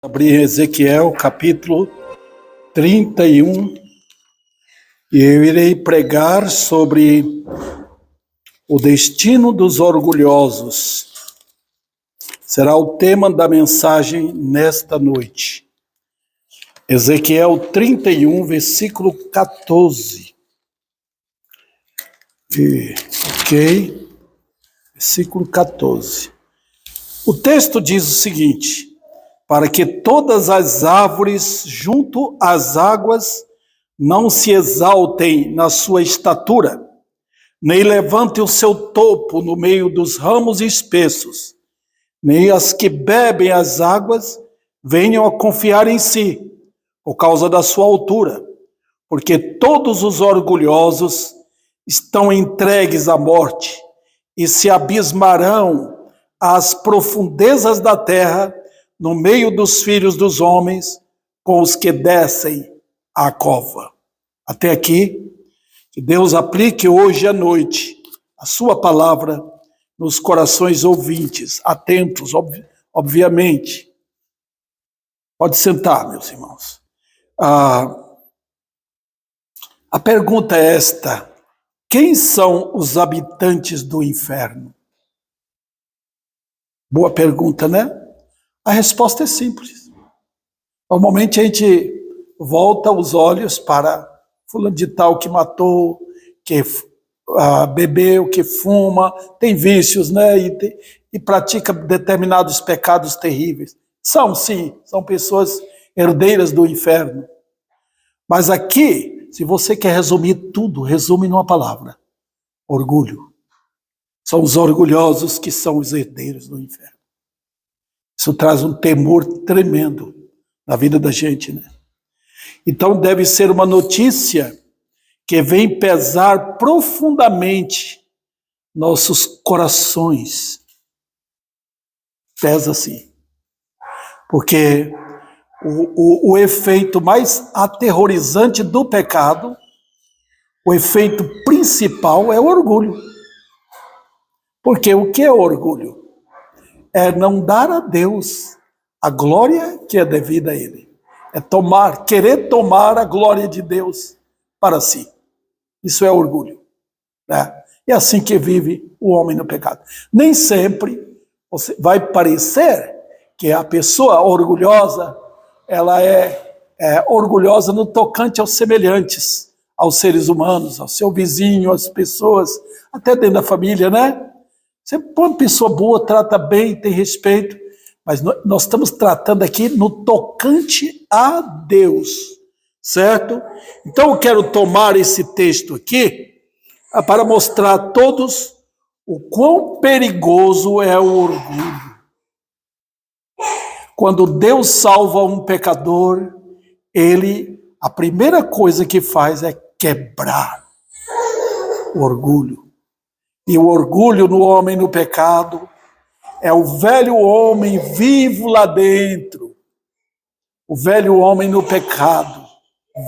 Abrir Ezequiel capítulo 31 e eu irei pregar sobre o destino dos orgulhosos. Será o tema da mensagem nesta noite. Ezequiel 31, versículo 14. Versículo 14. O texto diz o seguinte: para que todas as árvores junto às águas não se exaltem na sua estatura, nem levante o seu topo no meio dos ramos espessos, nem as que bebem as águas venham a confiar em si, por causa da sua altura, porque todos os orgulhosos estão entregues à morte e se abismarão às profundezas da terra, no meio dos filhos dos homens, com os que descem à cova. Até aqui, que Deus aplique hoje à noite a sua palavra nos corações ouvintes, atentos, obviamente. Pode sentar, meus irmãos. A pergunta é esta: quem são os habitantes do inferno? Boa pergunta, né? A resposta é simples. Normalmente a gente volta os olhos para fulano de tal que matou, que bebeu, que fuma, tem vícios, né? E pratica determinados pecados terríveis. São pessoas herdeiras do inferno. Mas aqui, se você quer resumir tudo, resume numa palavra: orgulho. São os orgulhosos que são os herdeiros do inferno. Isso traz um temor tremendo na vida da gente, né? Então deve ser uma notícia que vem pesar profundamente nossos corações. Pesa sim. Porque o efeito mais aterrorizante do pecado, o efeito principal é o orgulho. Porque o que é orgulho? É não dar a Deus a glória que é devida a Ele. É querer tomar a glória de Deus para si. Isso é orgulho, né? É assim que vive o homem no pecado. Nem sempre vai parecer que a pessoa orgulhosa, ela é orgulhosa no tocante aos semelhantes, aos seres humanos, ao seu vizinho, às pessoas, até dentro da família, né? Você põe uma pessoa boa, trata bem, tem respeito, mas nós estamos tratando aqui no tocante a Deus, certo? Então eu quero tomar esse texto aqui para mostrar a todos o quão perigoso é o orgulho. Quando Deus salva um pecador, a primeira coisa que faz é quebrar o orgulho. E o orgulho no homem no pecado é o velho homem vivo lá dentro. O velho homem no pecado,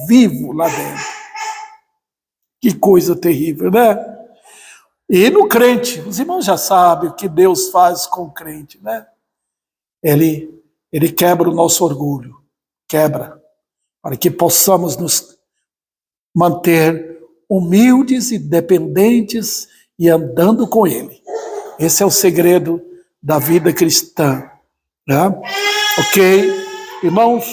vivo lá dentro. Que coisa terrível, né? E no crente, os irmãos já sabem o que Deus faz com o crente, né? Ele quebra o nosso orgulho, quebra, para que possamos nos manter humildes e dependentes e andando com Ele. Esse é o segredo da vida cristã, né? Ok? Irmãos,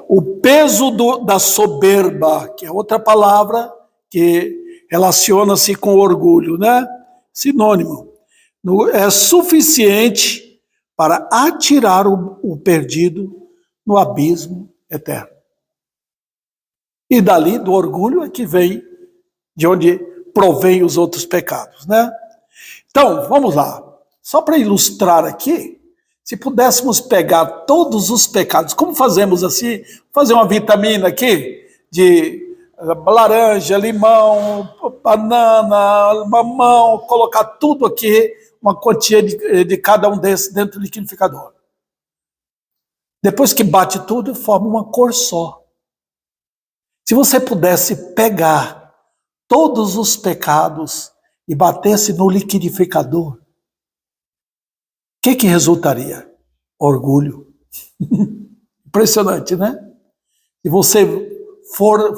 o peso da soberba, que é outra palavra que relaciona-se com orgulho, né? Sinônimo. É suficiente para atirar o perdido no abismo eterno. E dali, do orgulho, é que vem, de onde provém os outros pecados, né? Então, vamos lá. Só para ilustrar aqui, se pudéssemos pegar todos os pecados, como fazemos assim, fazer uma vitamina aqui, de laranja, limão, banana, mamão, colocar tudo aqui, uma quantia de cada um desses dentro do liquidificador. Depois que bate tudo, forma uma cor só. Se você pudesse pegar todos os pecados e batesse no liquidificador, o que resultaria? Orgulho. Impressionante, né? Se você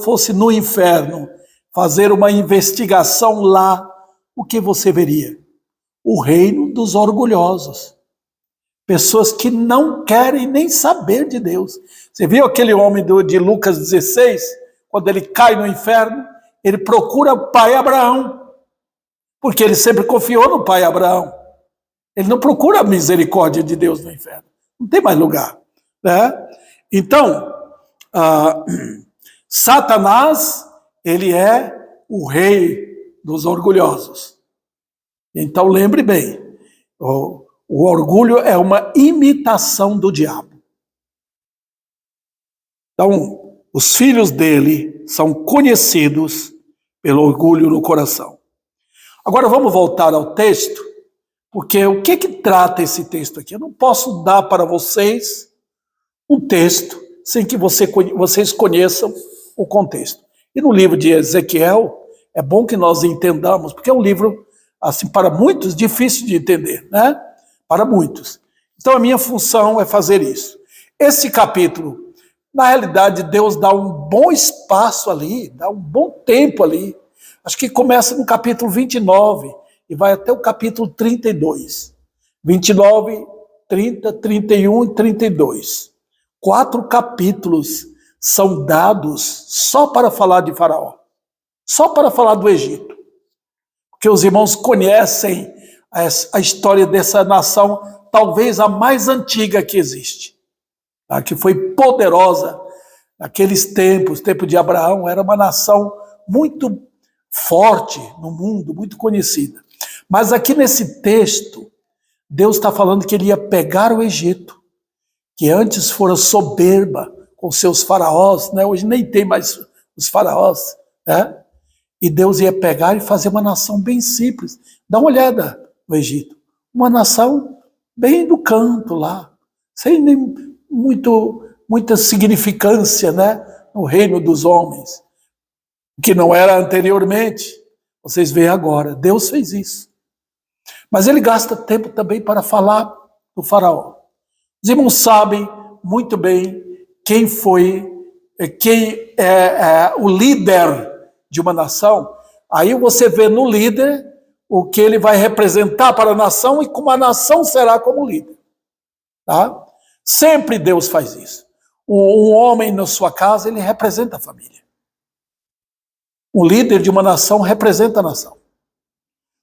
fosse no inferno fazer uma investigação lá, o que você veria? O reino dos orgulhosos. Pessoas que não querem nem saber de Deus. Você viu aquele homem de Lucas 16? Quando ele cai no inferno, ele procura o pai Abraão, porque ele sempre confiou no pai Abraão. Ele não procura a misericórdia de Deus no inferno. Não tem mais lugar, né? Então, Satanás, ele é o rei dos orgulhosos. Então, lembre bem, o orgulho é uma imitação do diabo. Então, os filhos dele são conhecidos pelo orgulho no coração. Agora vamos voltar ao texto, porque o que trata esse texto aqui? Eu não posso dar para vocês um texto sem que vocês conheçam o contexto. E no livro de Ezequiel, é bom que nós entendamos, porque é um livro, assim, para muitos, difícil de entender, né? Para muitos. Então a minha função é fazer isso. Esse capítulo, na realidade, Deus dá um bom espaço ali, dá um bom tempo ali. Acho que começa no capítulo 29 e vai até o capítulo 32. 29, 30, 31 e 32. 4 capítulos são dados só para falar de Faraó, só para falar do Egito. Porque os irmãos conhecem a história dessa nação, talvez a mais antiga que existe, tá? Que foi poderosa naqueles tempos, tempo de Abraão, era uma nação muito forte no mundo, muito conhecida. Mas aqui nesse texto, Deus está falando que ele ia pegar o Egito, que antes fora soberba com seus faraós, né? Hoje nem tem mais os faraós, né? E Deus ia pegar e fazer uma nação bem simples. Dá uma olhada no Egito. Uma nação bem do canto lá, sem nem muita significância, né? No reino dos homens. Que não era anteriormente. Vocês veem agora. Deus fez isso. Mas ele gasta tempo também para falar do faraó. Os irmãos sabem muito bem quem é o líder de uma nação. Aí você vê no líder o que ele vai representar para a nação e como a nação será como líder. Tá? Sempre Deus faz isso. Um homem na sua casa, ele representa a família. O líder de uma nação representa a nação.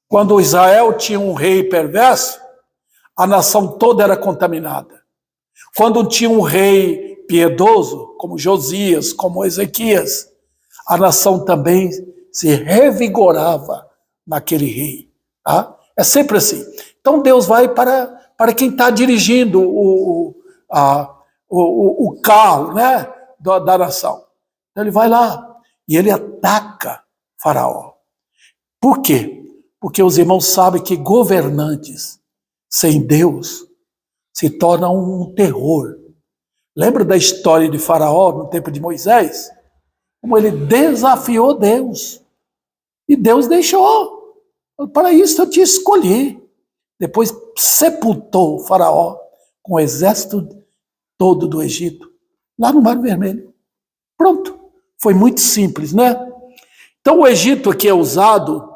Quando Israel tinha um rei perverso, a nação toda era contaminada. Quando tinha um rei piedoso, como Josias, como Ezequias, a nação também se revigorava naquele rei. Tá? É sempre assim. Então Deus vai para quem está dirigindo o carro, né, da nação. Então ele vai lá e ele ataca Faraó. Por quê? Porque os irmãos sabem que governantes sem Deus se tornam um terror. Lembra da história de Faraó no tempo de Moisés? Como ele desafiou Deus. E Deus deixou. Para isso eu te escolhi. Depois sepultou o Faraó com o exército todo do Egito, lá no Mar Vermelho. Pronto. Foi muito simples, né? Então o Egito aqui é usado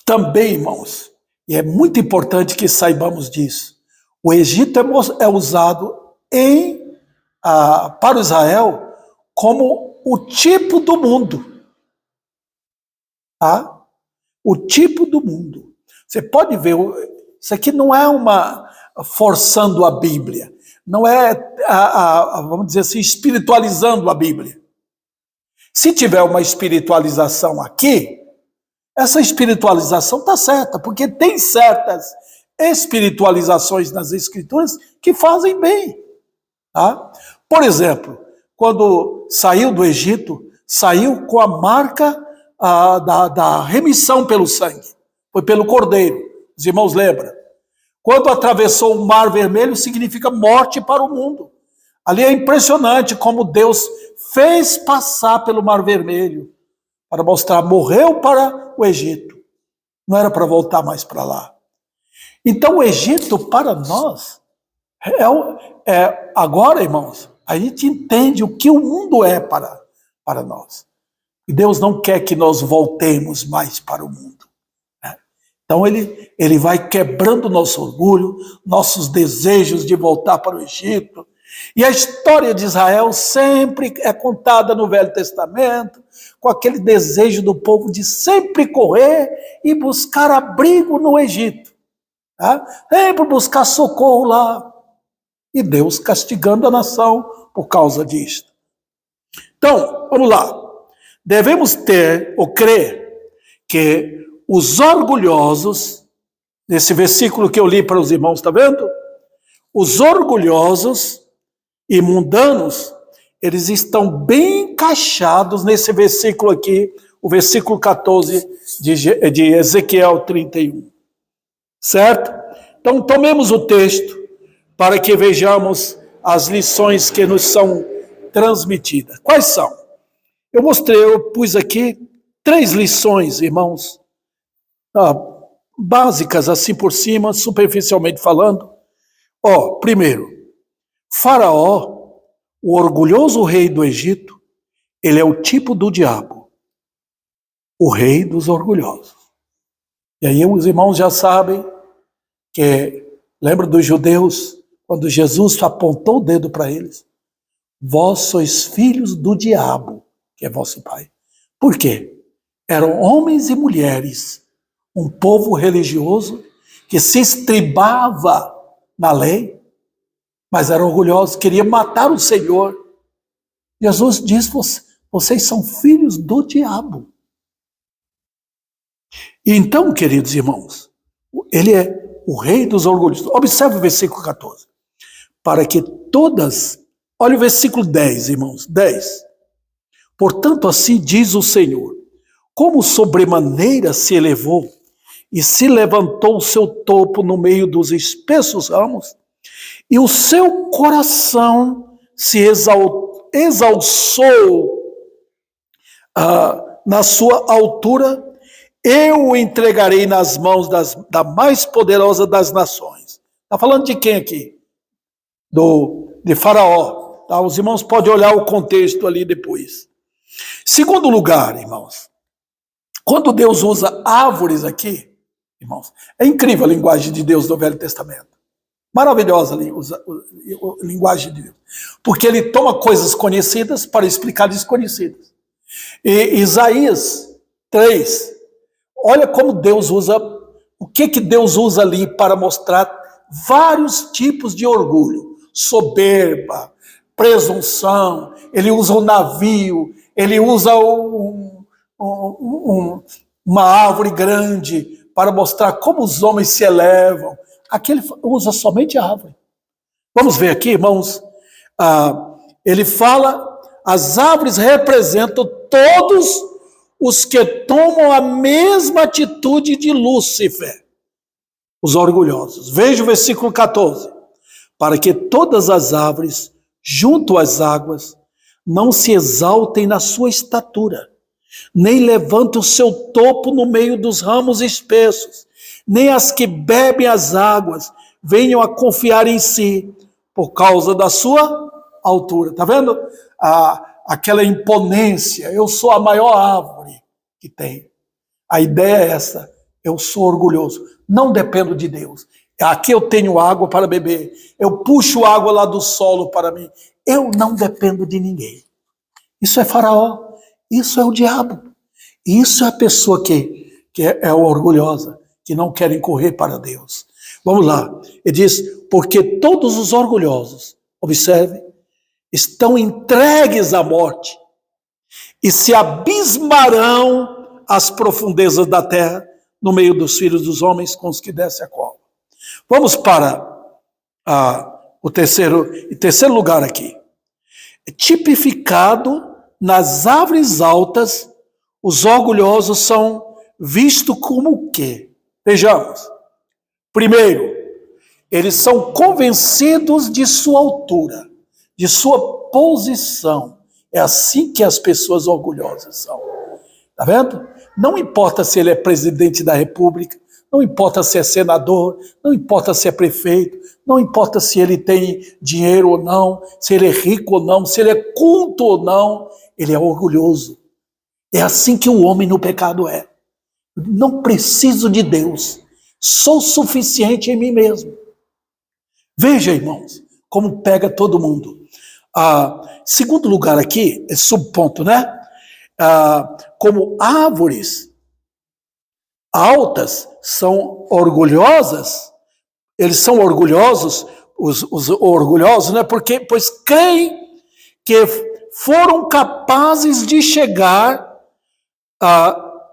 também, irmãos, e é muito importante que saibamos disso. O Egito é usado para Israel como o tipo do mundo. Tá? O tipo do mundo. Você pode ver, isso aqui não é uma forçando a Bíblia, não é, vamos dizer assim, espiritualizando a Bíblia. Se tiver uma espiritualização aqui, essa espiritualização está certa, porque tem certas espiritualizações nas Escrituras que fazem bem. Tá? Por exemplo, quando saiu do Egito, saiu com a marca da remissão pelo sangue. Foi pelo Cordeiro. Os irmãos lembram? Quando atravessou o Mar Vermelho, significa morte para o mundo. Ali é impressionante como Deus fez passar pelo Mar Vermelho para mostrar, morreu para o Egito. Não era para voltar mais para lá. Então o Egito, para nós, Agora, irmãos, a gente entende o que o mundo é para nós. E Deus não quer que nós voltemos mais para o mundo. Então ele vai quebrando nosso orgulho, nossos desejos de voltar para o Egito. E a história de Israel sempre é contada no Velho Testamento, com aquele desejo do povo de sempre correr e buscar abrigo no Egito. Sempre buscar socorro lá. E Deus castigando a nação por causa disto. Então, vamos lá. Devemos ter ou crer que os orgulhosos, nesse versículo que eu li para os irmãos, está vendo? Os orgulhosos e mundanos, eles estão bem encaixados nesse versículo aqui, o versículo 14 de Ezequiel 31. Certo? Então, tomemos o texto para que vejamos as lições que nos são transmitidas. Quais são? Eu pus aqui 3 lições, irmãos, básicas, assim por cima, superficialmente falando. Primeiro, Faraó, o orgulhoso rei do Egito, ele é o tipo do diabo, o rei dos orgulhosos. E aí os irmãos já sabem que, lembra dos judeus, quando Jesus apontou o dedo para eles? Vós sois filhos do diabo, que é vosso pai. Por quê? Eram homens e mulheres, um povo religioso que se estribava na lei, mas eram orgulhosos, queriam matar o Senhor. Jesus diz, vocês são filhos do diabo. E então, queridos irmãos, ele é o rei dos orgulhosos. Observe o versículo 14. Para que todas... Olha o versículo 10, irmãos. 10. Portanto, assim diz o Senhor, como sobremaneira se elevou e se levantou o seu topo no meio dos espessos ramos, e o seu coração se exalçou na sua altura, eu o entregarei nas mãos da mais poderosa das nações. Está falando de quem aqui? De Faraó. Tá? Os irmãos podem olhar o contexto ali depois. Segundo lugar, irmãos, quando Deus usa árvores aqui, irmãos, é incrível a linguagem de Deus do Velho Testamento. Maravilhosa a linguagem de Deus. Porque ele toma coisas conhecidas para explicar desconhecidas. E Isaías 3, olha como Deus usa, o que Deus usa ali para mostrar vários tipos de orgulho. Soberba, presunção, ele usa um navio, ele usa uma árvore grande para mostrar como os homens se elevam. Aqui ele usa somente a árvore. Vamos ver aqui, irmãos. Ele fala, as árvores representam todos os que tomam a mesma atitude de Lúcifer, os orgulhosos. Veja o versículo 14. Para que todas as árvores, junto às águas, não se exaltem na sua estatura, nem levantem o seu topo no meio dos ramos espessos, nem as que bebem as águas venham a confiar em si, por causa da sua altura. Está vendo? Aquela imponência, eu sou a maior árvore que tem. A ideia é essa, eu sou orgulhoso, não dependo de Deus. Aqui eu tenho água para beber, eu puxo água lá do solo para mim, eu não dependo de ninguém. Isso é Faraó, isso é o diabo, isso é a pessoa que é orgulhosa, que não querem correr para Deus. Vamos lá, ele diz, porque todos os orgulhosos, observe, estão entregues à morte e se abismarão às profundezas da terra, no meio dos filhos dos homens com os que desce a cova. Vamos para o terceiro lugar aqui. Tipificado nas árvores altas, os orgulhosos são vistos como o quê? Vejamos. Primeiro, eles são convencidos de sua altura, de sua posição. É assim que as pessoas orgulhosas são. Está vendo? Não importa se ele é presidente da República, não importa se é senador, não importa se é prefeito, não importa se ele tem dinheiro ou não, se ele é rico ou não, se ele é culto ou não, ele é orgulhoso. É assim que o homem no pecado é. Não preciso de Deus, sou suficiente em mim mesmo. Veja, irmãos, como pega todo mundo. Segundo lugar aqui, é subponto, né? Como árvores altas são orgulhosas, eles são orgulhosos, os orgulhosos, né? Pois creem que foram capazes de chegar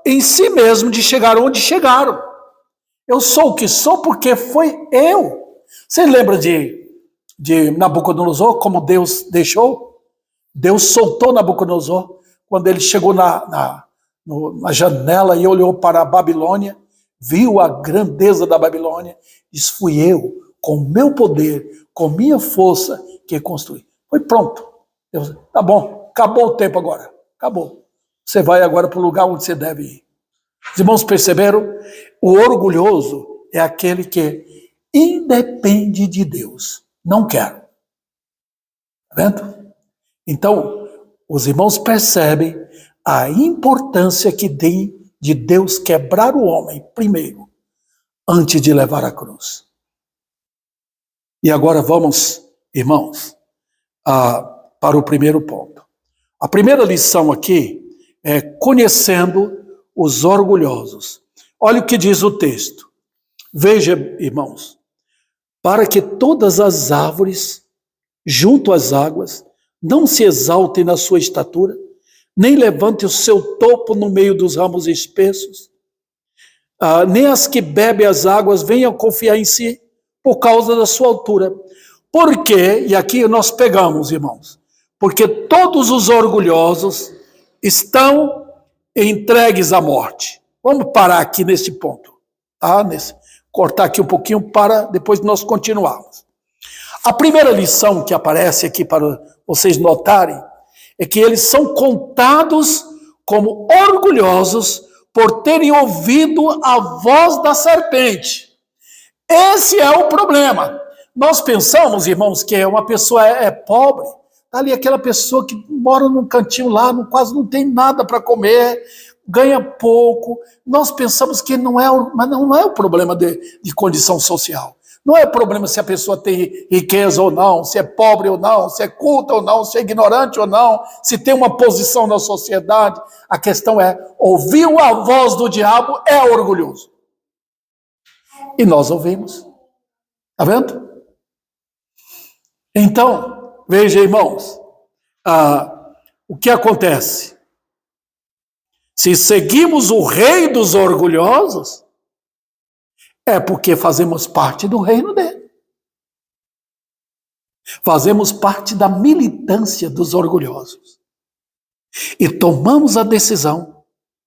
em si mesmo, de chegar onde chegaram. Eu sou o que sou porque foi eu. Você lembra de Nabucodonosor, como Deus deixou? Deus soltou Nabucodonosor quando ele chegou na janela e olhou para a Babilônia, viu a grandeza da Babilônia, disse: fui eu, com o meu poder, com minha força, que construí. Foi pronto. Deus, tá bom, acabou o tempo agora, acabou. Você vai agora para o lugar onde você deve ir. Os irmãos perceberam? O orgulhoso é aquele que independe de Deus. Não quero. Está vendo? Então, os irmãos percebem a importância que tem de Deus quebrar o homem primeiro, antes de levar a cruz. E agora vamos, irmãos, para o primeiro ponto. A primeira lição aqui é conhecendo os orgulhosos. Olha o que diz o texto. Veja, irmãos, para que todas as árvores junto às águas não se exaltem na sua estatura, nem levante o seu topo no meio dos ramos espessos, nem as que bebem as águas venham confiar em si por causa da sua altura. Por quê? E aqui nós pegamos, irmãos, porque todos os orgulhosos estão entregues à morte. Vamos parar aqui nesse ponto, tá? Cortar aqui um pouquinho para depois nós continuarmos. A primeira lição que aparece aqui para vocês notarem é que eles são contados como orgulhosos por terem ouvido a voz da serpente. Esse é o problema. Nós pensamos, irmãos, que uma pessoa é pobre, tá ali aquela pessoa que mora num cantinho lá, quase não tem nada para comer, ganha pouco. Nós pensamos que mas não é o problema de condição social. Não é problema se a pessoa tem riqueza ou não, se é pobre ou não, se é culta ou não, se é ignorante ou não, se tem uma posição na sociedade. A questão é, ouviu a voz do diabo, é orgulhoso. E nós ouvimos. Está vendo? Então, veja, irmãos, o que acontece? Se seguimos o rei dos orgulhosos, é porque fazemos parte do reino dele. Fazemos parte da militância dos orgulhosos. E tomamos a decisão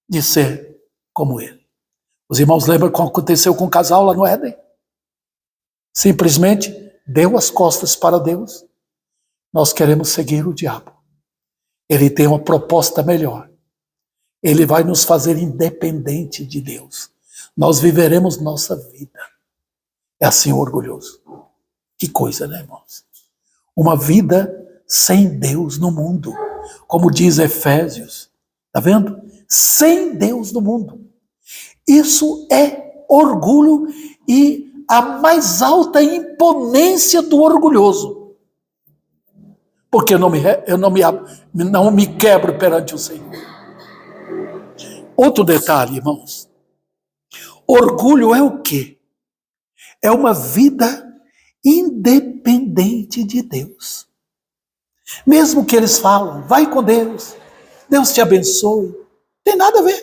de ser como ele. Os irmãos lembram o que aconteceu com o casal lá no Éden? Simplesmente deu as costas para Deus. Nós queremos seguir o diabo. Ele tem uma proposta melhor. Ele vai nos fazer independente de Deus. Nós viveremos nossa vida. É assim orgulhoso. Que coisa, né, irmãos? Uma vida sem Deus no mundo. Como diz Efésios. Está vendo? Sem Deus no mundo. Isso é orgulho e a mais alta imponência do orgulhoso. Porque eu não me quebro perante o Senhor. Outro detalhe, irmãos. Orgulho é o quê? É uma vida independente de Deus. Mesmo que eles falam, vai com Deus, Deus te abençoe, não tem nada a ver.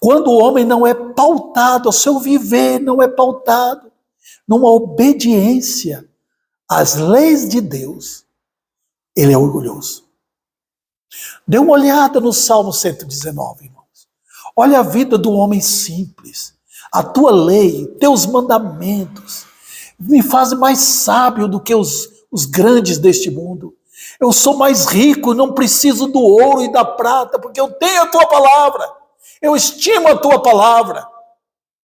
Quando o homem não é pautado, o seu viver não é pautado numa obediência às leis de Deus, ele é orgulhoso. Dê uma olhada no Salmo 119, irmãos. Olha a vida do homem simples. A tua lei, teus mandamentos, me fazem mais sábio do que os grandes deste mundo. Eu sou mais rico, não preciso do ouro e da prata, porque eu tenho a tua palavra. Eu estimo a tua palavra.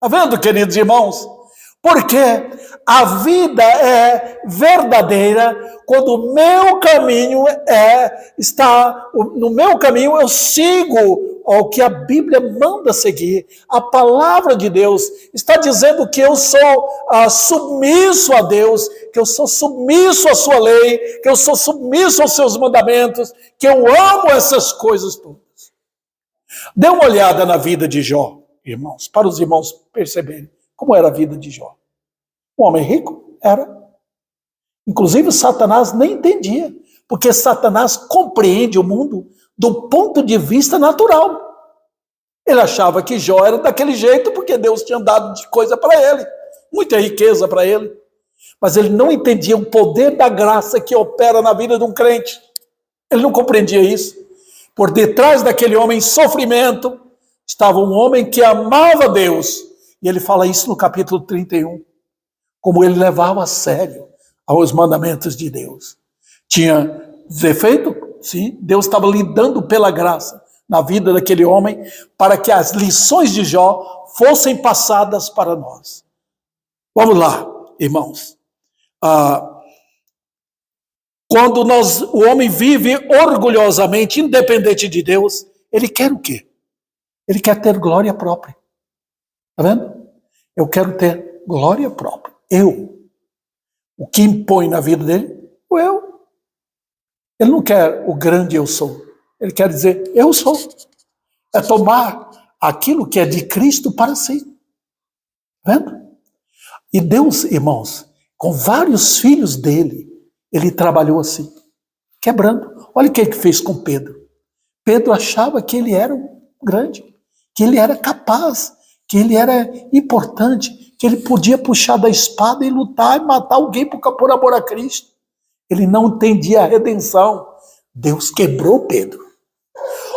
Está vendo, queridos irmãos? Porque a vida é verdadeira quando o meu caminho no meu caminho eu sigo o que a Bíblia manda seguir. A palavra de Deus está dizendo que eu sou submisso a Deus, que eu sou submisso à sua lei, que eu sou submisso aos seus mandamentos, que eu amo essas coisas todas. Dê uma olhada na vida de Jó, irmãos, para os irmãos perceberem como era a vida de Jó. Um homem rico? Era. Inclusive, Satanás nem entendia, porque Satanás compreende o mundo do ponto de vista natural. Ele achava que Jó era daquele jeito porque Deus tinha dado de coisa para ele, muita riqueza para ele. Mas ele não entendia o poder da graça que opera na vida de um crente. Ele não compreendia isso. Por detrás daquele homem em sofrimento, estava um homem que amava Deus. E ele fala isso no capítulo 31. Como ele levava a sério os mandamentos de Deus. Tinha defeito? Sim. Deus estava lidando pela graça na vida daquele homem para que as lições de Jó fossem passadas para nós. Vamos lá, irmãos. Quando o homem vive orgulhosamente, independente de Deus, ele quer o quê? Ele quer ter glória própria. Está vendo? Eu quero ter glória própria. Eu. O que impõe na vida dele? O eu. Ele não quer o grande eu sou. Ele quer dizer, eu sou. É tomar aquilo que é de Cristo para si. Está vendo? E Deus, irmãos, com vários filhos dele, ele trabalhou assim, quebrando. Olha o que ele fez com Pedro. Pedro achava que ele era grande, que ele era capaz, que ele era importante, que ele podia puxar da espada e lutar e matar alguém por amor a Cristo. Ele não entendia a redenção. Deus quebrou Pedro.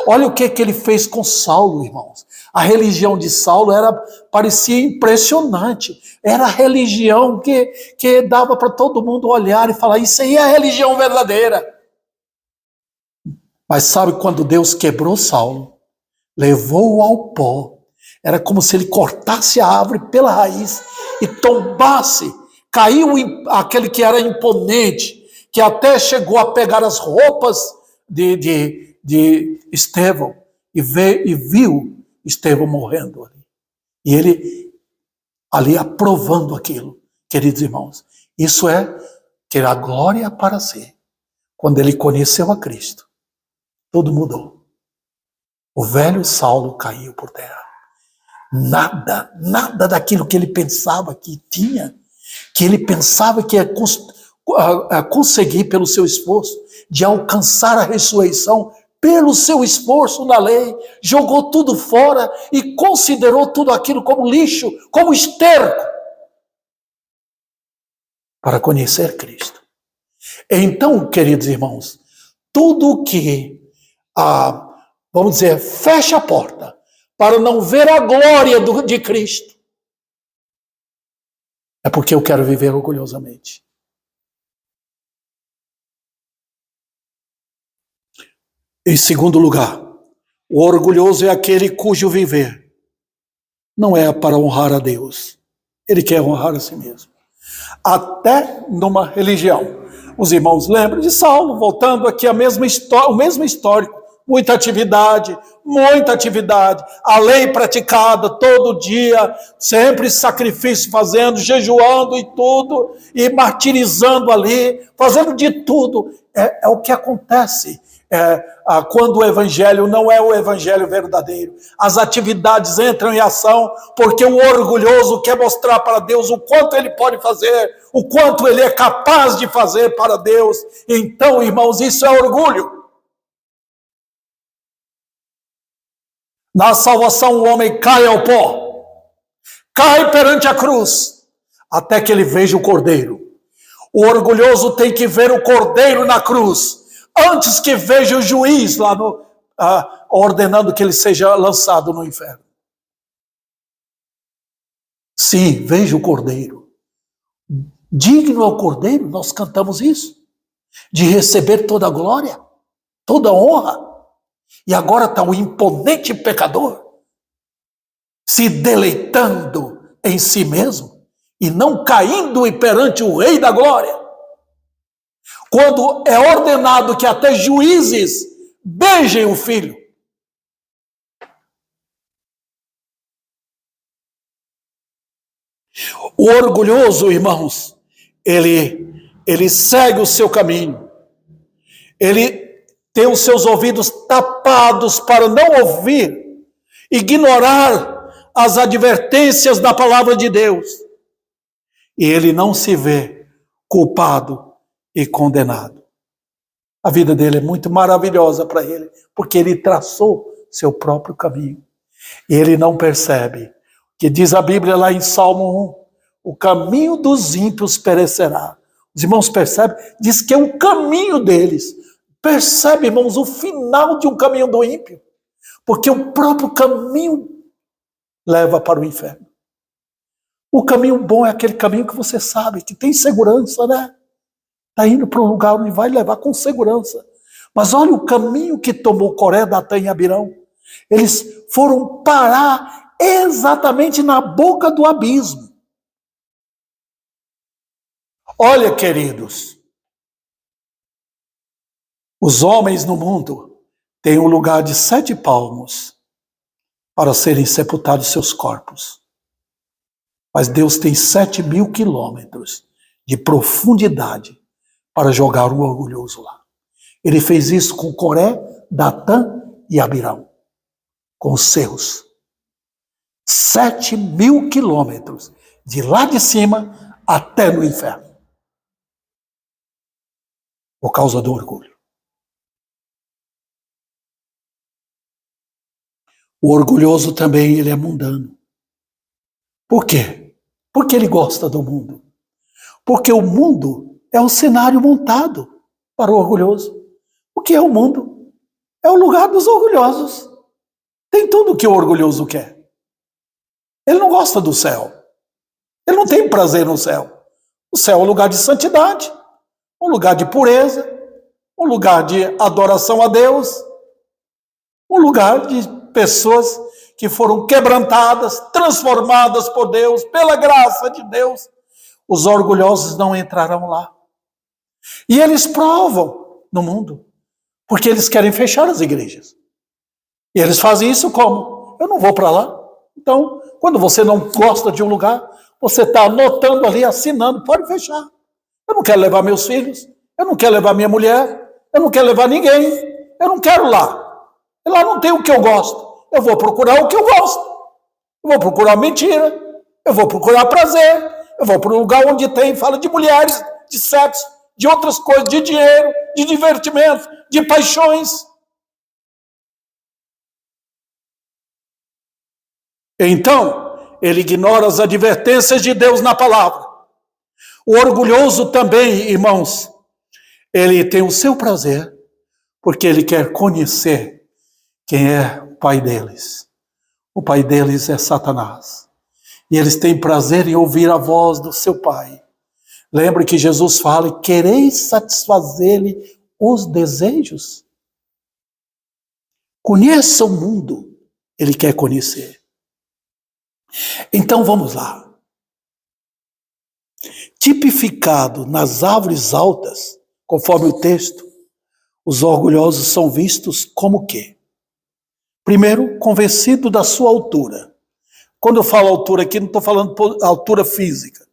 Olha o que ele fez com Saulo, irmãos. A religião de Saulo parecia impressionante. Era a religião que dava para todo mundo olhar e falar, isso aí é a religião verdadeira. Mas sabe quando Deus quebrou Saulo, levou-o ao pó, era como se ele cortasse a árvore pela raiz e tombasse, caiu aquele que era imponente, que até chegou a pegar as roupas de Estevão e viu Estevão morrendo ali. E ele ali aprovando aquilo, queridos irmãos. Isso é ter a glória para si. Quando ele conheceu a Cristo, tudo mudou. O velho Saulo caiu por terra. Nada daquilo que ele pensava que tinha, que ele pensava que ia conseguir pelo seu esforço, de alcançar a ressurreição, pelo seu esforço na lei, jogou tudo fora e considerou tudo aquilo como lixo, como esterco, para conhecer Cristo. Então, queridos irmãos, tudo que, vamos dizer, fecha a porta para não ver a glória de Cristo, é porque eu quero viver orgulhosamente. Em segundo lugar, o orgulhoso é aquele cujo viver não é para honrar a Deus. Ele quer honrar a si mesmo. Até numa religião. Os irmãos lembram de Saulo, voltando aqui o mesmo histórico. Muita atividade, a lei praticada todo dia, sempre sacrifício fazendo, jejuando e tudo, e martirizando ali, fazendo de tudo. É o que acontece. Quando o evangelho não é o evangelho verdadeiro. As atividades entram em ação porque o orgulhoso quer mostrar para Deus o quanto ele pode fazer, o quanto ele é capaz de fazer para Deus. Então, irmãos, isso é orgulho. Na salvação o homem cai ao pó, cai perante a cruz, até que ele veja o cordeiro. O orgulhoso tem que ver o cordeiro na cruz, antes que veja o juiz lá ordenando que ele seja lançado no inferno. Sim, veja o cordeiro. Digno é o cordeiro, nós cantamos isso, de receber toda a glória, toda a honra. E agora está o imponente pecador. se deleitando em si mesmo e não caindo perante o Rei da Glória. Quando é ordenado que até juízes beijem o filho. O orgulhoso, irmãos, ele segue o seu caminho. Ele tem os seus ouvidos tapados para não ouvir, ignorar as advertências da palavra de Deus. E ele não se vê culpado e condenado. A vida dele é muito maravilhosa para ele, porque ele traçou seu próprio caminho. E ele não percebe, que diz a Bíblia lá em Salmo 1, o caminho dos ímpios perecerá. Os irmãos percebem? Diz que é o caminho deles. Percebe, irmãos, o final de um caminho do ímpio. Porque o próprio caminho leva para o inferno. O caminho bom é aquele caminho que você sabe, que tem segurança, né? Está indo para um lugar onde vai levar com segurança. Mas olha o caminho que tomou Coré, Datã e Abirão. Eles foram parar exatamente na boca do abismo. Olha, queridos, os homens no mundo têm um lugar de 7 palmos para serem sepultados seus corpos. Mas Deus tem 7.000 quilômetros de profundidade para jogar um orgulhoso lá. Ele fez isso com Coré, Datã e Abirão, com os seus. 7.000 quilômetros, de lá de cima até no inferno. Por causa do orgulho. O orgulhoso também, ele é mundano. Por quê? Porque ele gosta do mundo. Porque o mundo é um cenário montado para o orgulhoso. O que é o mundo? É o lugar dos orgulhosos. Tem tudo o que o orgulhoso quer. Ele não gosta do céu. Ele não tem prazer no céu. O céu é um lugar de santidade, um lugar de pureza, um lugar de adoração a Deus, um lugar de pessoas que foram quebrantadas, transformadas por Deus, pela graça de Deus. Os orgulhosos não entrarão lá. E eles provam no mundo, porque eles querem fechar as igrejas. E eles fazem isso como? Eu não vou para lá. Então, quando você não gosta de um lugar, você está anotando ali, assinando, pode fechar. Eu não quero levar meus filhos, eu não quero levar minha mulher, eu não quero levar ninguém, eu não quero lá. Lá não tem o que eu gosto, eu vou procurar o que eu gosto. Eu vou procurar mentira, eu vou procurar prazer, eu vou para um lugar onde tem, fala de mulheres, de sexo, de outras coisas, de dinheiro, de divertimento, de paixões. Então, ele ignora as advertências de Deus na palavra. O orgulhoso também, irmãos, ele tem o seu prazer, porque ele quer conhecer quem é o pai deles. O pai deles é Satanás. E eles têm prazer em ouvir a voz do seu pai. Lembre que Jesus fala, quereis satisfazer-lhe os desejos? Conheça o mundo, ele quer conhecer. Então vamos lá. Tipificado nas árvores altas, conforme o texto, os orgulhosos são vistos como o quê? Primeiro, convencido da sua altura. Quando eu falo altura aqui, não estou falando altura física.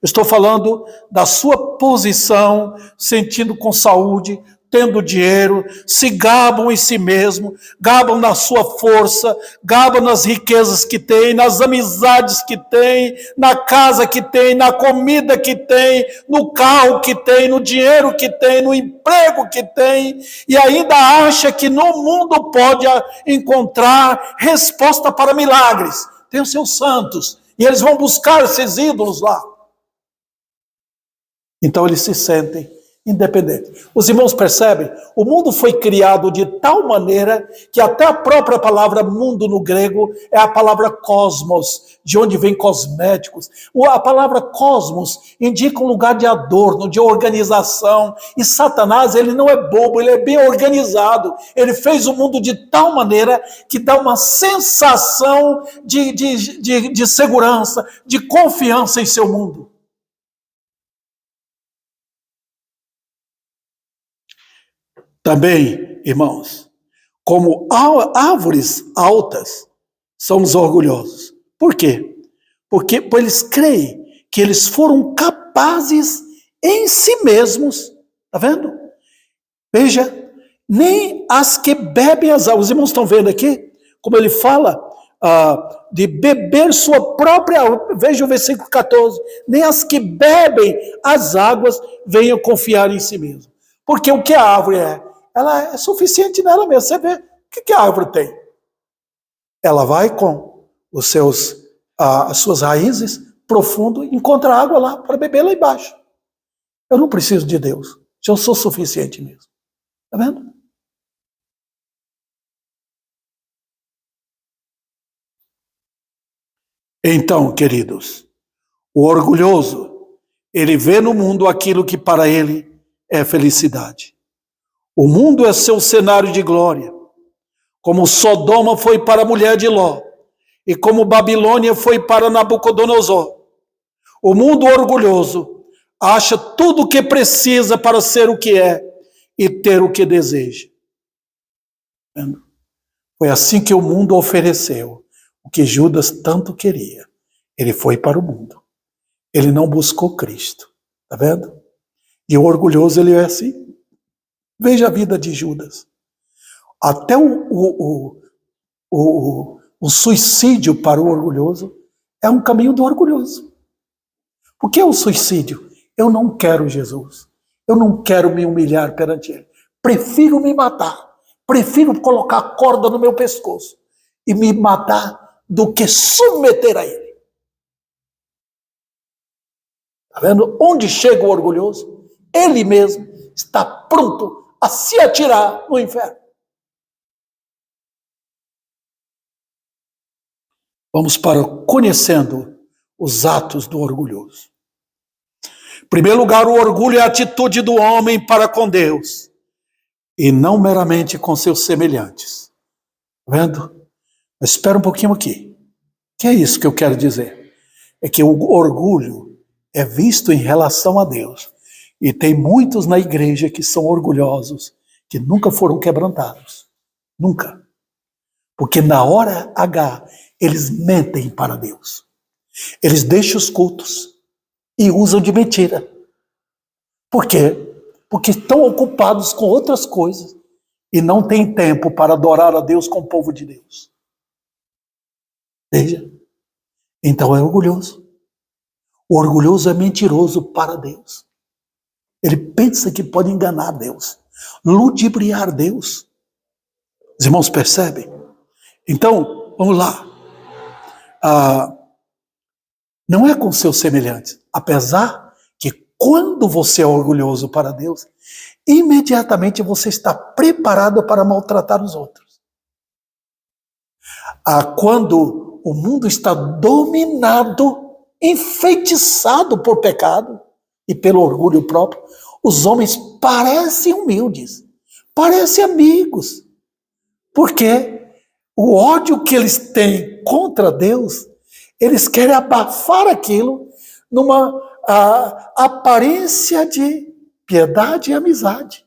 Eu estou falando da sua posição, sentindo com saúde, tendo dinheiro, se gabam em si mesmo, gabam na sua força, gabam nas riquezas que tem, nas amizades que tem, na casa que tem, na comida que tem, no carro que tem, no dinheiro que tem, no emprego que tem, e ainda acha que no mundo pode encontrar resposta para milagres. Tem os seus santos, e eles vão buscar esses ídolos lá. Então eles se sentem independente. Os irmãos percebem? O mundo foi criado de tal maneira que até a própria palavra mundo no grego é a palavra cosmos, de onde vem cosméticos. A palavra cosmos indica um lugar de adorno, de organização. E Satanás, ele não é bobo, ele é bem organizado. Ele fez o mundo de tal maneira que dá uma sensação de segurança, de confiança em seu mundo. Também, irmãos, como árvores altas, são os orgulhosos. Por quê? Porque eles creem que eles foram capazes em si mesmos, tá vendo? Veja, nem as que bebem as águas, os irmãos estão vendo aqui, como ele fala de beber sua própria, veja o versículo 14, nem as que bebem as águas venham confiar em si mesmo. Porque o que a árvore é? Ela é suficiente nela mesma. Você vê, o que a árvore tem? Ela vai com as suas raízes profundo, encontra água lá para beber lá embaixo. Eu não preciso de Deus. Eu sou suficiente mesmo. Está vendo? Então, queridos, o orgulhoso, ele vê no mundo aquilo que para ele é felicidade. O mundo é seu cenário de glória, como Sodoma foi para a mulher de Ló, e como Babilônia foi para Nabucodonosor. O mundo orgulhoso acha tudo o que precisa para ser o que é e ter o que deseja. Foi assim que o mundo ofereceu o que Judas tanto queria. Ele foi para o mundo. Ele não buscou Cristo. Está vendo? E o orgulhoso, ele é assim. Veja a vida de Judas. Até o suicídio para o orgulhoso é um caminho do orgulhoso. O que é o suicídio? Eu não quero Jesus. Eu não quero me humilhar perante Ele. Prefiro me matar. Prefiro colocar a corda no meu pescoço e me matar do que submeter a Ele. Está vendo? Onde chega o orgulhoso? Ele mesmo está pronto a se atirar no inferno. Vamos para conhecendo os atos do orgulhoso. Em primeiro lugar, o orgulho é a atitude do homem para com Deus e não meramente com seus semelhantes. Tá vendo? Mas espera um pouquinho aqui. Que é isso que eu quero dizer? É que o orgulho é visto em relação a Deus. E tem muitos na igreja que são orgulhosos, que nunca foram quebrantados. Nunca. Porque na hora H, eles mentem para Deus. Eles deixam os cultos e usam de mentira. Por quê? Porque estão ocupados com outras coisas e não têm tempo para adorar a Deus com o povo de Deus. Veja. Então é orgulhoso. O orgulhoso é mentiroso para Deus. Ele pensa que pode enganar Deus, ludibriar Deus. Os irmãos percebem? Então, vamos lá. Não é com seus semelhantes, apesar que quando você é orgulhoso para Deus, imediatamente você está preparado para maltratar os outros. Quando o mundo está dominado, enfeitiçado por pecado e pelo orgulho próprio, os homens parecem humildes, parecem amigos, porque o ódio que eles têm contra Deus, eles querem abafar aquilo numa aparência de piedade e amizade.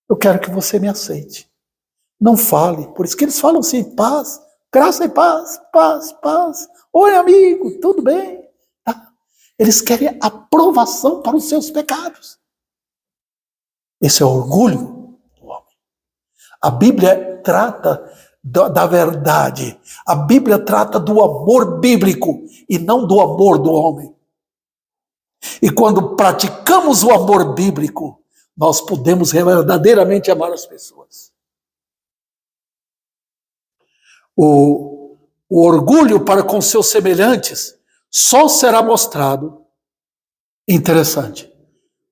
Eu quero que você me aceite. Não fale. Por isso que eles falam assim, paz, graça e paz, paz, paz. Oi, amigo, tudo bem? Tá? Eles querem aprovação para os seus pecados. Esse é o orgulho do homem. A Bíblia trata da verdade. A Bíblia trata do amor bíblico e não do amor do homem. E quando praticamos o amor bíblico, nós podemos verdadeiramente amar as pessoas. O orgulho para com seus semelhantes só será mostrado, interessante,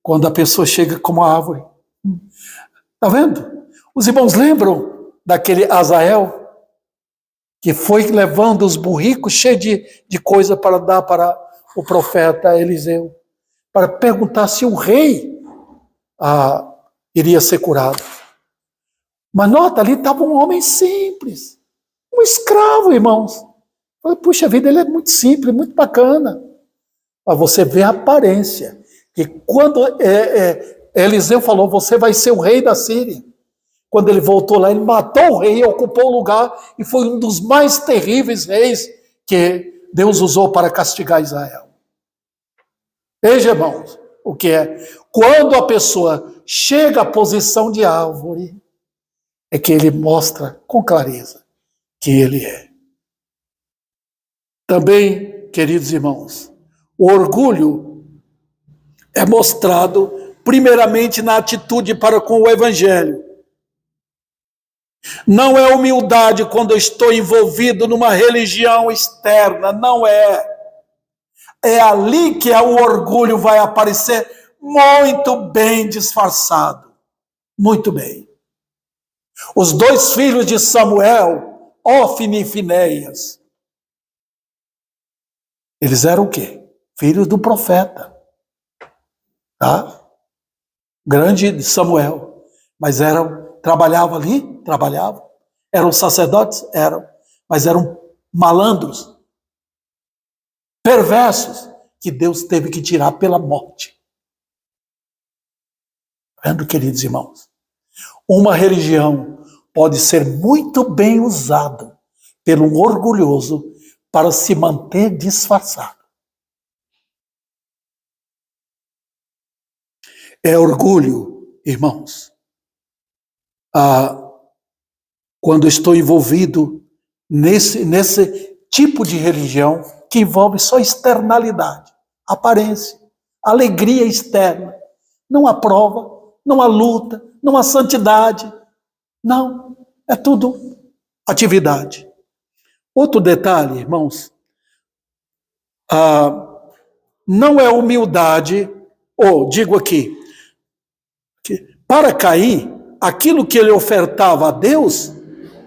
quando a pessoa chega como a árvore. Está vendo? Os irmãos lembram daquele Azael que foi levando os burricos cheios de coisa para dar para o profeta Eliseu, para perguntar se o rei iria ser curado. Mas nota, ali estava um homem simples, um escravo, irmãos. Puxa vida, ele é muito simples, muito bacana. Mas você vê a aparência. Que quando Eliseu falou, você vai ser o rei da Síria. Quando ele voltou lá, ele matou o rei, ocupou o lugar e foi um dos mais terríveis reis que Deus usou para castigar Israel. Veja, irmãos, o que é. Quando a pessoa chega à posição de árvore, é que ele mostra com clareza que ele é. Também, queridos irmãos, o orgulho é mostrado primeiramente na atitude para com o evangelho. Não é humildade quando eu estou envolvido numa religião externa, não é. É ali que o orgulho vai aparecer muito bem disfarçado. Muito bem. Os dois filhos de Samuel, Ófine e Finéias, eles eram o quê? Filhos do profeta. Tá? Grande Samuel. Mas trabalhavam ali? Trabalhavam. Eram sacerdotes? Eram. Mas eram malandros, perversos, que Deus teve que tirar pela morte. Vendo, queridos irmãos? Uma religião pode ser muito bem usada pelo orgulhoso para se manter disfarçado. É orgulho, irmãos, quando estou envolvido nesse tipo de religião que envolve só externalidade, aparência, alegria externa. Não há prova, não há luta, não há santidade. Não, é tudo atividade. Outro detalhe, irmãos, não é humildade, ou digo aqui, que para Caim, aquilo que ele ofertava a Deus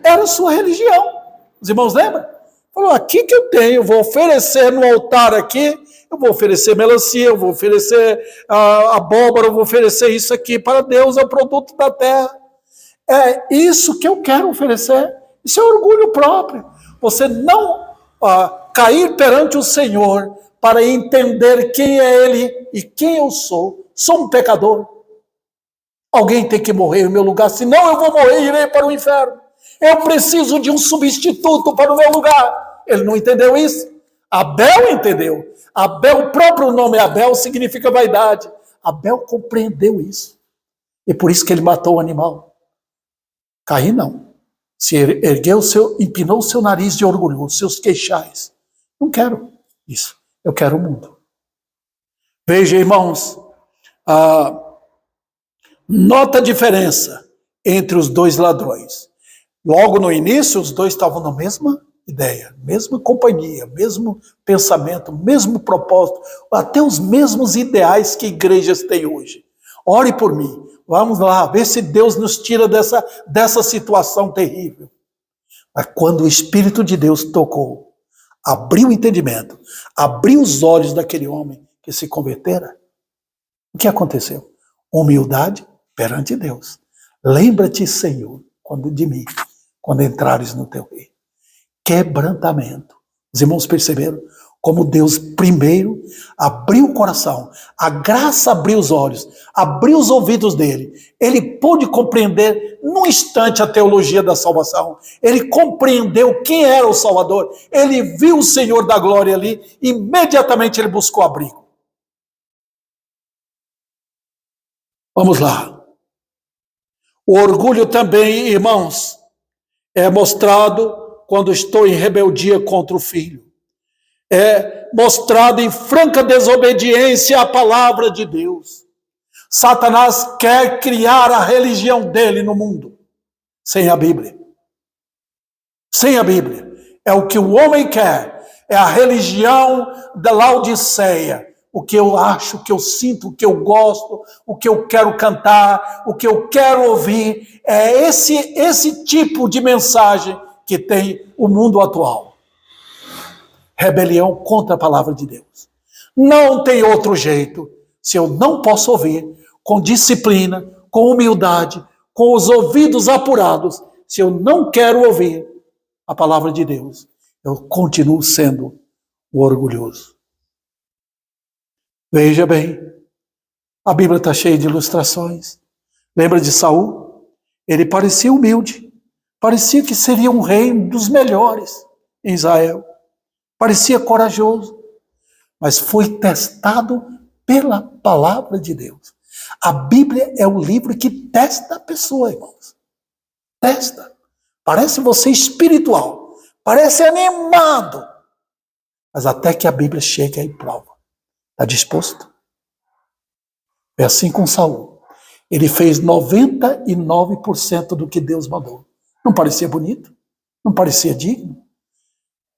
era a sua religião. Os irmãos lembram? Falou, aqui que eu tenho, eu vou oferecer no altar aqui, eu vou oferecer melancia, eu vou oferecer abóbora, eu vou oferecer isso aqui para Deus, é o produto da terra. É isso que eu quero oferecer. Isso é orgulho próprio. Você não cair perante o Senhor para entender quem é Ele e quem eu sou. Sou um pecador. Alguém tem que morrer em meu lugar, senão eu vou morrer e irei para o inferno. Eu preciso de um substituto para o meu lugar. Ele não entendeu isso? Abel entendeu. Abel, o próprio nome Abel significa vaidade. Abel compreendeu isso. E por isso que ele matou o animal. Caim não. Se ergueu empinou o seu nariz de orgulho, seus queixais. Não quero isso. Eu quero o mundo. Veja, irmãos, nota a diferença entre os dois ladrões. Logo no início, os dois estavam na mesma ideia, mesma companhia, mesmo pensamento, mesmo propósito, até os mesmos ideais que igrejas têm hoje. Ore por mim. Vamos lá, ver se Deus nos tira dessa situação terrível. Mas quando o Espírito de Deus tocou, abriu o entendimento, abriu os olhos daquele homem que se convertera, o que aconteceu? Humildade perante Deus. Lembra-te, Senhor, de mim, quando entrares no teu reino. Quebrantamento. Os irmãos perceberam como Deus primeiro abriu o coração, a graça abriu os olhos, abriu os ouvidos dele. Ele pôde compreender num instante a teologia da salvação. Ele compreendeu quem era o Salvador. Ele viu o Senhor da glória ali, imediatamente ele buscou abrigo. Vamos lá. O orgulho também, irmãos, é mostrado quando estou em rebeldia contra o Filho. É mostrado em franca desobediência à palavra de Deus. Satanás quer criar a religião dele no mundo, sem a Bíblia. Sem a Bíblia. É o que o homem quer. É a religião da Laodiceia. o que eu acho, o que eu sinto, o que eu gosto, o que eu quero cantar, o que eu quero ouvir. É esse tipo de mensagem que tem o mundo atual. Rebelião contra a palavra de Deus. Não tem outro jeito. Se eu não posso ouvir com disciplina, com humildade, com os ouvidos apurados, se eu não quero ouvir a palavra de Deus, eu continuo sendo o orgulhoso. Veja bem, a Bíblia está cheia de ilustrações. Lembra de Saul? Ele parecia humilde, parecia que seria um rei dos melhores em Israel, parecia corajoso, mas foi testado pela palavra de Deus. A Bíblia é o livro que testa a pessoa, irmãos. Testa. Parece você espiritual, parece animado, mas até que a Bíblia chega e prova. Está disposto? É assim com Saul. Ele fez 99% do que Deus mandou. Não parecia bonito, não parecia digno,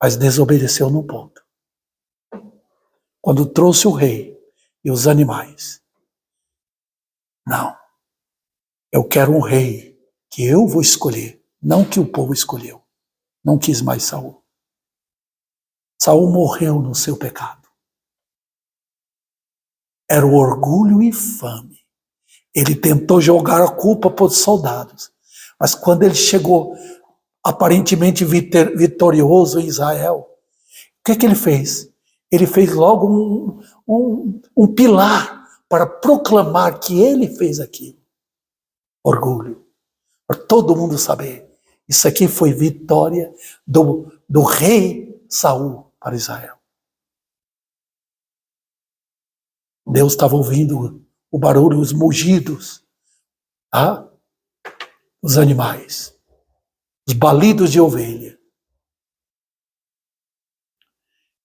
mas desobedeceu no ponto. Quando trouxe o rei e os animais. Não. Eu quero um rei que eu vou escolher, não que o povo escolheu. Não quis mais Saul. Saul morreu no seu pecado. Era o orgulho infame. Ele tentou jogar a culpa para os soldados. Mas quando ele chegou aparentemente vitorioso em Israel, o que ele fez? Ele fez logo um pilar para proclamar que ele fez aquilo. Orgulho. Para todo mundo saber. Isso aqui foi vitória do rei Saul para Israel. Deus estava ouvindo o barulho, os mugidos, tá? Os animais, os balidos de ovelha.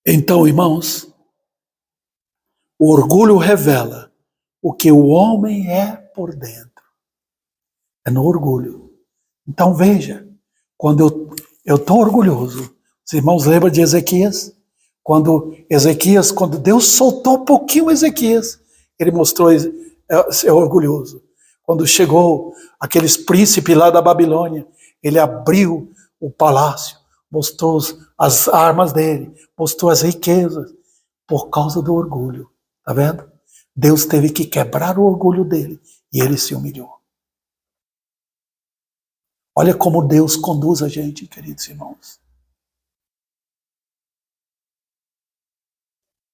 Então, irmãos, o orgulho revela o que o homem é por dentro. É no orgulho. Então veja, quando eu estou orgulhoso, os irmãos lembram de Ezequias? Quando Deus soltou um pouquinho Ezequias, ele mostrou ser orgulhoso. Quando chegou aqueles príncipes lá da Babilônia, ele abriu o palácio, mostrou as armas dele, mostrou as riquezas, por causa do orgulho. Tá vendo? Deus teve que quebrar o orgulho dele e ele se humilhou. Olha como Deus conduz a gente, queridos irmãos.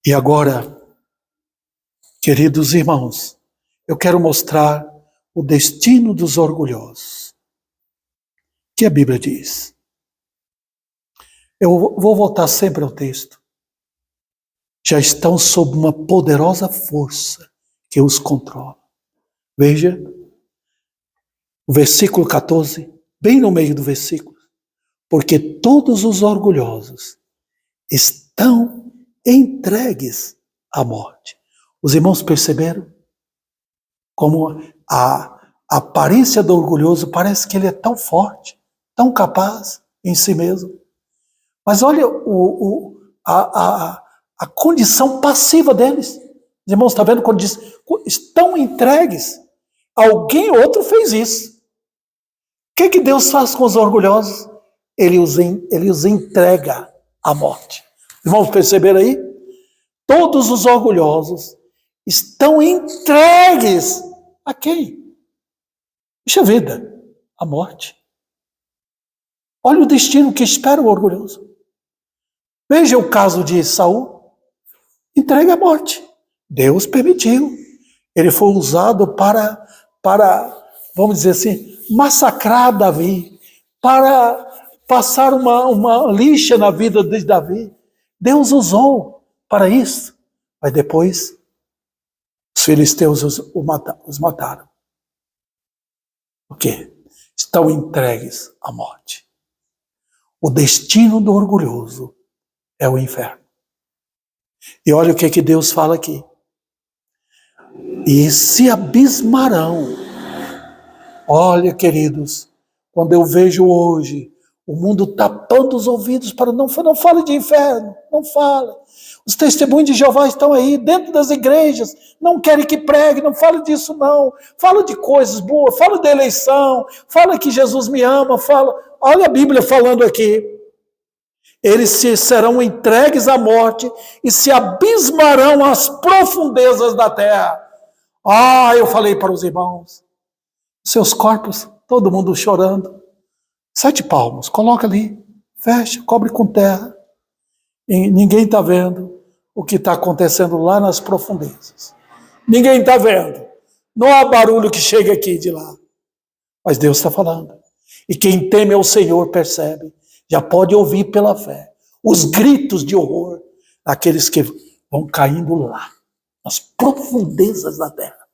E agora, queridos irmãos, eu quero mostrar o destino dos orgulhosos. O que a Bíblia diz? Eu vou voltar sempre ao texto. Já estão sob uma poderosa força que os controla. Veja, o versículo 14, bem no meio do versículo. Porque todos os orgulhosos estão entregues à morte. Os irmãos perceberam como a aparência do orgulhoso parece que ele é tão forte, tão capaz em si mesmo. Mas olha a condição passiva deles. Os irmãos estão vendo quando diz, estão entregues. Alguém outro fez isso. O que Deus faz com os orgulhosos? Ele os entrega à morte. Irmãos, perceberam aí? Todos os orgulhosos estão entregues a quem? Puxa vida, a morte. Olha o destino que espera o orgulhoso. Veja o caso de Saul, entregue à morte. Deus permitiu. Ele foi usado para, vamos dizer assim, massacrar Davi, para passar uma lixa na vida de Davi. Deus usou para isso. Mas depois, os filisteus os mataram. O quê? Estão entregues à morte. O destino do orgulhoso é o inferno. E olha o que Deus fala aqui. E se abismarão. Olha, queridos, quando eu vejo hoje o mundo tapando tampando os ouvidos para não fale de inferno, não fale. Os testemunhos de Jeová estão aí dentro das igrejas, não querem que pregue, não fale disso não. Fala de coisas boas, fala da eleição, fala que Jesus me ama, fala. Olha a Bíblia falando aqui. Eles serão entregues à morte e se abismarão às profundezas da terra. Ah, eu falei para os irmãos, seus corpos, todo mundo chorando. 7 palmos, coloca ali, fecha, cobre com terra. E ninguém está vendo o que está acontecendo lá nas profundezas. Ninguém está vendo. Não há barulho que chegue aqui de lá. Mas Deus está falando. E quem teme ao Senhor percebe. Já pode ouvir pela fé os gritos de horror daqueles que vão caindo lá, nas profundezas da terra.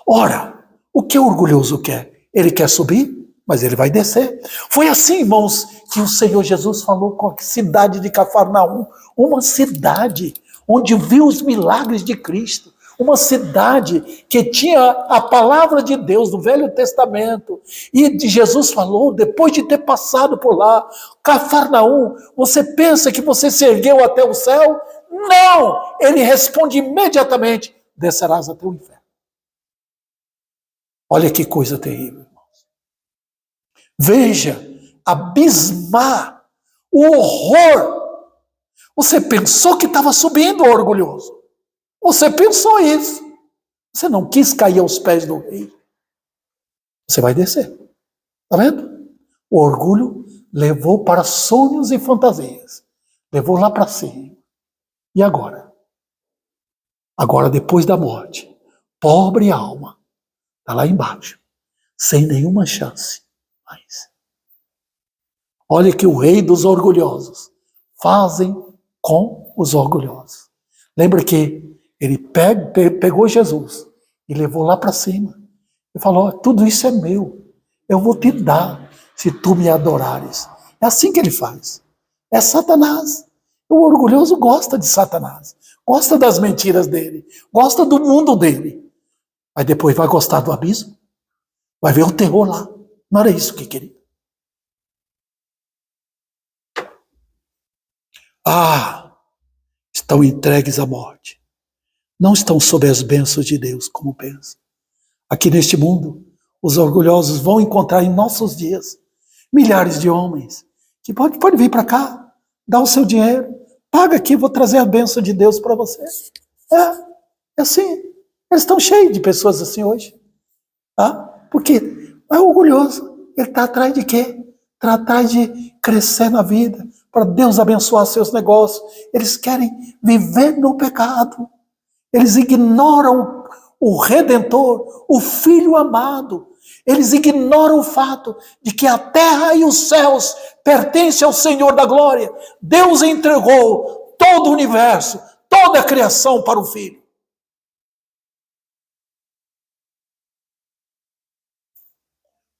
Ora, o que o orgulhoso quer? Ele quer subir, mas ele vai descer. Foi assim, irmãos, que o Senhor Jesus falou com a cidade de Cafarnaum, uma cidade onde viu os milagres de Cristo, uma cidade que tinha a palavra de Deus do Velho Testamento, e Jesus falou, depois de ter passado por lá, Cafarnaum, você pensa que você se ergueu até o céu? Não! Ele responde imediatamente, descerás até o inferno. Olha que coisa terrível, irmãos. Veja, abismar, o horror. Você pensou que estava subindo, orgulhoso. Você pensou isso. Você não quis cair aos pés do rei. Você vai descer. Está vendo? O orgulho levou para sonhos e fantasias. Levou lá para cima. E agora? Agora, depois da morte, pobre alma, está lá embaixo, sem nenhuma chance mais. Olha que o rei dos orgulhosos fazem com os orgulhosos. Lembra que ele pegou Jesus e levou lá para cima. E falou, tudo isso é meu. Eu vou te dar se tu me adorares. É assim que ele faz. É Satanás. O orgulhoso gosta de Satanás. Gosta das mentiras dele. Gosta do mundo dele. Mas depois vai gostar do abismo. Vai ver o terror lá. Não era isso que queria. Ah, estão entregues à morte. Não estão sob as bênçãos de Deus, como pensam. Aqui neste mundo, os orgulhosos vão encontrar em nossos dias milhares de homens que pode vir para cá, dar o seu dinheiro, paga aqui, vou trazer a bênção de Deus para você. É assim. Eles estão cheios de pessoas assim hoje. Tá? Porque é orgulhoso. Ele está atrás de quê? Está atrás de crescer na vida, para Deus abençoar seus negócios. Eles querem viver no pecado. Eles ignoram o Redentor, o Filho amado. Eles ignoram o fato de que a terra e os céus pertencem ao Senhor da glória. Deus entregou todo o universo, toda a criação para o Filho.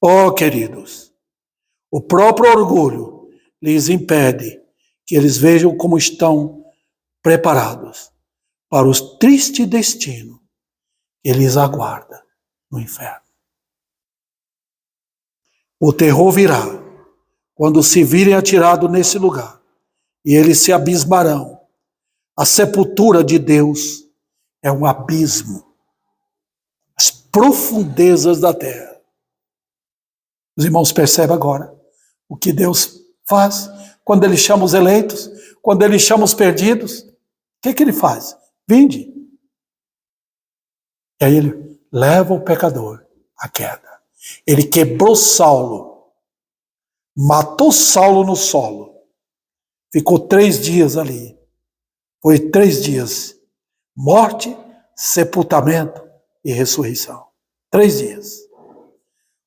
Oh, queridos, o próprio orgulho lhes impede que eles vejam como estão preparados para o triste destino que lhes aguarda no inferno. O terror virá quando se virem atirados nesse lugar, e eles se abismarão. A sepultura de Deus é um abismo, as profundezas da terra. Os irmãos percebem agora o que Deus faz quando Ele chama os eleitos, quando Ele chama os perdidos. O que Ele faz? Vinde. E aí Ele leva o pecador à queda. Ele quebrou Saulo, matou Saulo no solo, ficou 3 dias ali. Foi 3 dias, morte, sepultamento e ressurreição. 3 dias.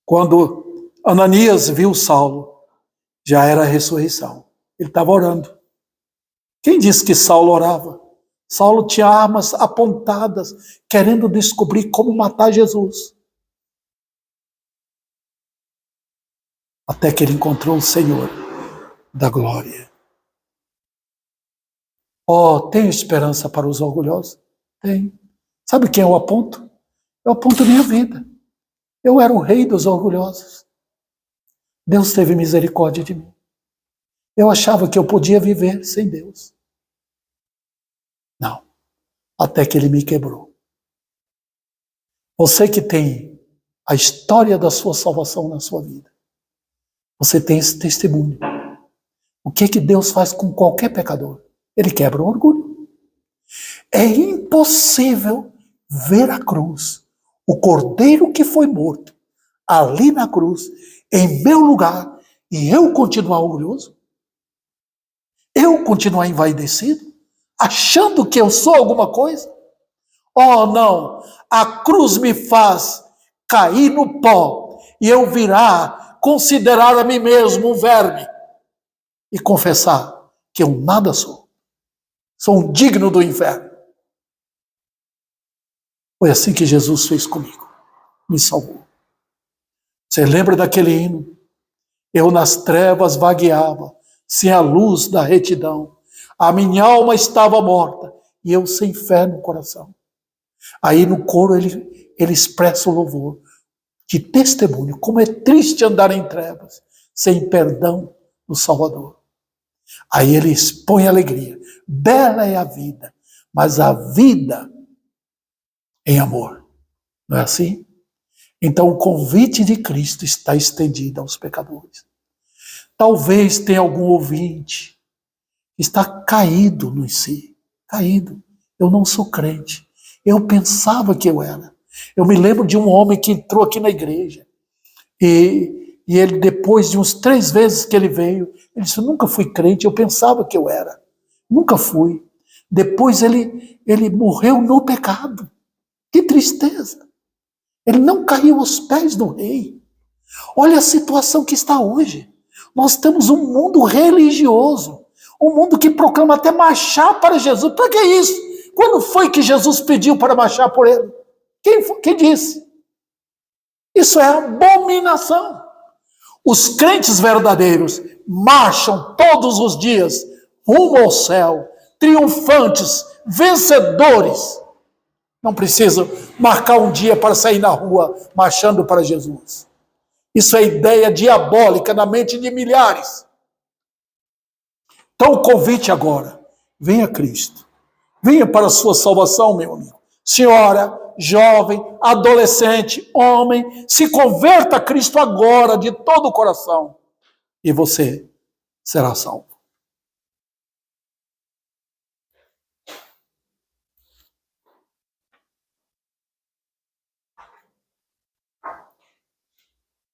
Quando Ananias viu Saulo, já era a ressurreição. Ele estava orando. Quem disse que Saulo orava? Saulo tinha armas apontadas, querendo descobrir como matar Jesus. Até que ele encontrou o Senhor da glória. Oh, tenho esperança para os orgulhosos? Tenho. Sabe quem eu aponto? Eu aponto minha vida. Eu era o rei dos orgulhosos. Deus teve misericórdia de mim. Eu achava que eu podia viver sem Deus. Não. Até que Ele me quebrou. Você que tem a história da sua salvação na sua vida, você tem esse testemunho. O que Deus faz com qualquer pecador? Ele quebra o orgulho. É impossível ver a cruz, o cordeiro que foi morto, ali na cruz, em meu lugar, e eu continuar orgulhoso? Eu continuar envaidecido? Achando que eu sou alguma coisa? Oh, não! A cruz me faz cair no pó e eu virar, considerar a mim mesmo um verme e confessar que eu nada sou. Sou um digno do inferno. Foi assim que Jesus fez comigo. Me salvou. Você lembra daquele hino? Eu nas trevas vagueava, sem a luz da retidão. A minha alma estava morta e eu sem fé no coração. Aí no coro ele expressa o louvor de testemunho. Como é triste andar em trevas, sem perdão do Salvador. Aí ele expõe a alegria. Bela é a vida, mas a vida em amor. Não é assim? Então o convite de Cristo está estendido aos pecadores. Talvez tenha algum ouvinte que está caído no si. Caído. Eu não sou crente. Eu pensava que eu era. Eu me lembro de um homem que entrou aqui na igreja. E ele, depois de uns 3 vezes que ele veio, ele disse, eu nunca fui crente, eu pensava que eu era. Nunca fui. Depois ele morreu no pecado. Que tristeza. Ele não caiu aos pés do rei. Olha a situação que está hoje. Nós temos um mundo religioso. Um mundo que proclama até marchar para Jesus. Para que isso? Quando foi que Jesus pediu para marchar por ele? Quem disse? Isso é abominação. Os crentes verdadeiros marcham todos os dias rumo ao céu, triunfantes, vencedores. Não precisam marcar um dia para sair na rua marchando para Jesus. Isso é ideia diabólica na mente de milhares. Então o convite agora, venha Cristo. Venha para a sua salvação, meu amigo. Senhora, jovem, adolescente, homem, se converta a Cristo agora de todo o coração. E você será salvo.